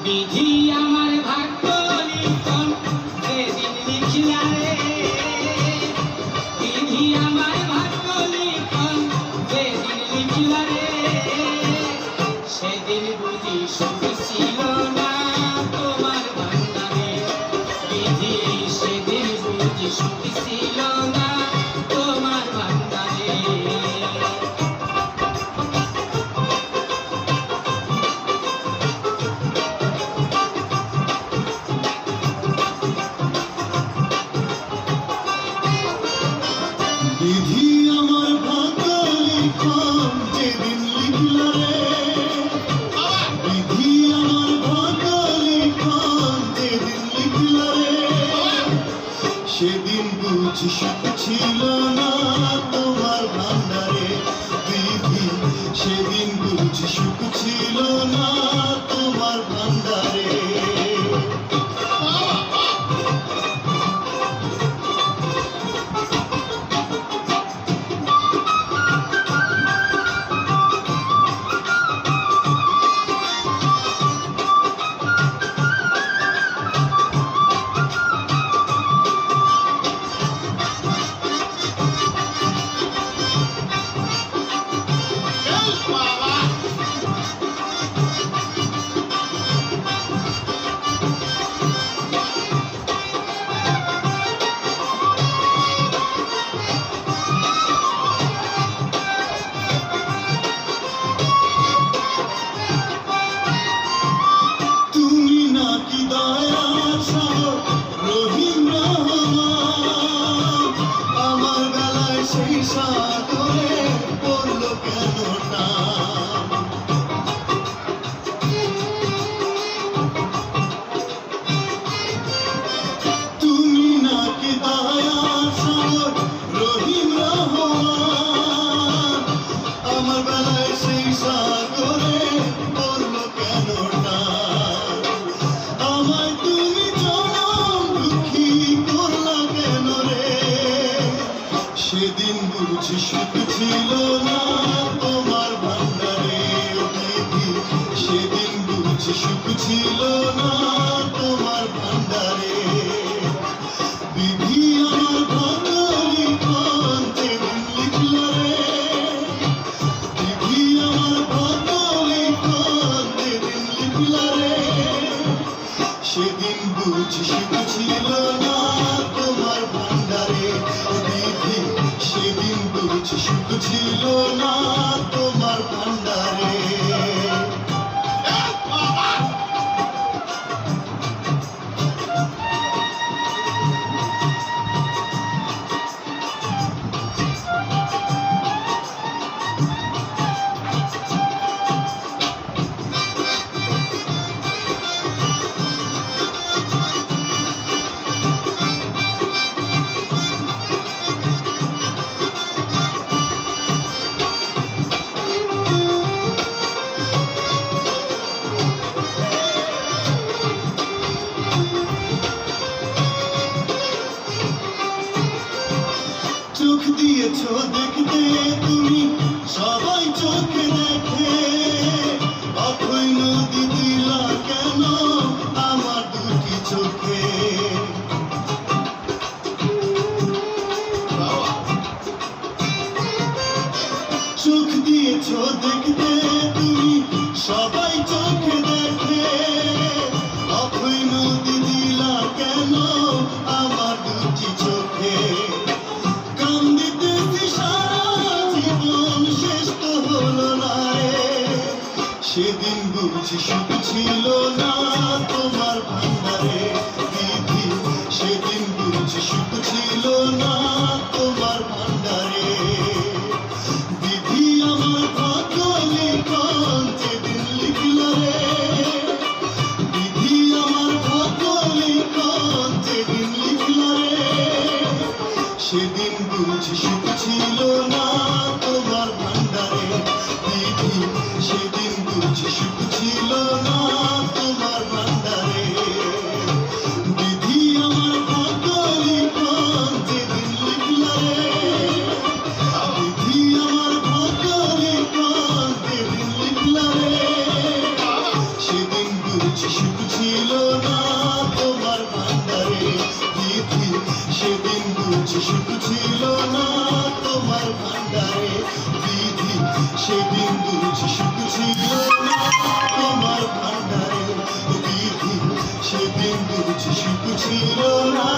বিধি আমার ভাগ্য লিখন সেদিন লিখিলা রে, বিধি আমার ভাগ্য লিখন সেদিন লিখিলা রে, সেদিন বুঝি সুখ ছিল না তোমার ভান্ডারে, বিধি সেদিন বুঝি সুখ ছিল না তোমার ভান্ডারে। বিধি আমার ভাগ্য লিখন যেদিন লিখলা রে, বিধি আমার ভাগ্য লিখন যেদিন লিখলা রে, সেদিন বুঝি সুখ ছিল না তোমার ভান্ডারে, বিধি সেদিন বুঝি সুখ ছিল না তোমার ভান্ডারে। সেই সাগরে পড়ল কেন না, তুমি নাকি দয়ার সাগর রহিম রহমান, আমার বেলায় সেই সাগরে পড়ল কেন না, আমায় তুমি জনম দুঃখী করলা কেন রে, সেদিন বুঝি সুখ ছিল না তোমার ভান্ডারে, বিধি সেদিন বুঝি সুখ ছিল না তোমার ভান্ডারে, বিধি আমার ভাগ্য লিখন যেদিন লিখলা রে, বিধি আমার ভাগ্য লিখন যেদিন লিখলা রে, সেদিন বুঝি সুখ ছিল না তোমার ভান্ডারে, বিধি সেদিন বুঝি সুখ ছিল না তোমার ভান্ডারে। চোখ দিয়েছ দেখতে তুমি সবাই চোখে দেখে, অথই নদী দিলা কেন আমার দুটি চোখে, চোখ দিয়েছ দেখতে তুমি সবাই চোখে দেখে, অথই নদী দিলা কেন আমার দুটি চোখে, সেদিন বুঝি সুখ ছিল না তোমার ভান্ডারে, বিধি সেদিন বুঝি সুখ ছিল না তোমার ভান্ডারে, বিধি আমার ভাগ্য লিখন যেদিন লিখলা রে, বিধি আমার ভাগ্য লিখন যেদিন লিখলা বুঝি সুখ ছিল না তোমার ভান্ডারে বিধি সেদিন বুঝি সুখ ছিল না তোমার ভান্ডারে বিধি আমার ভাগ্য লিখন যেদিন লিখলা রে বিধি আমার ভাগ্য লিখন যেদিন লিখলা রে সেদিন বুঝি সুখ ছিল না তোমার ভান্ডারে বিধি সেদিন বুঝি সুখ ছিল না তোমার ভান্ডারে বিধি সেদিন বুঝি সুখ ছিল না তোমার ভান্ডারে বিধি সেদিন বুঝি সুখ ছিল না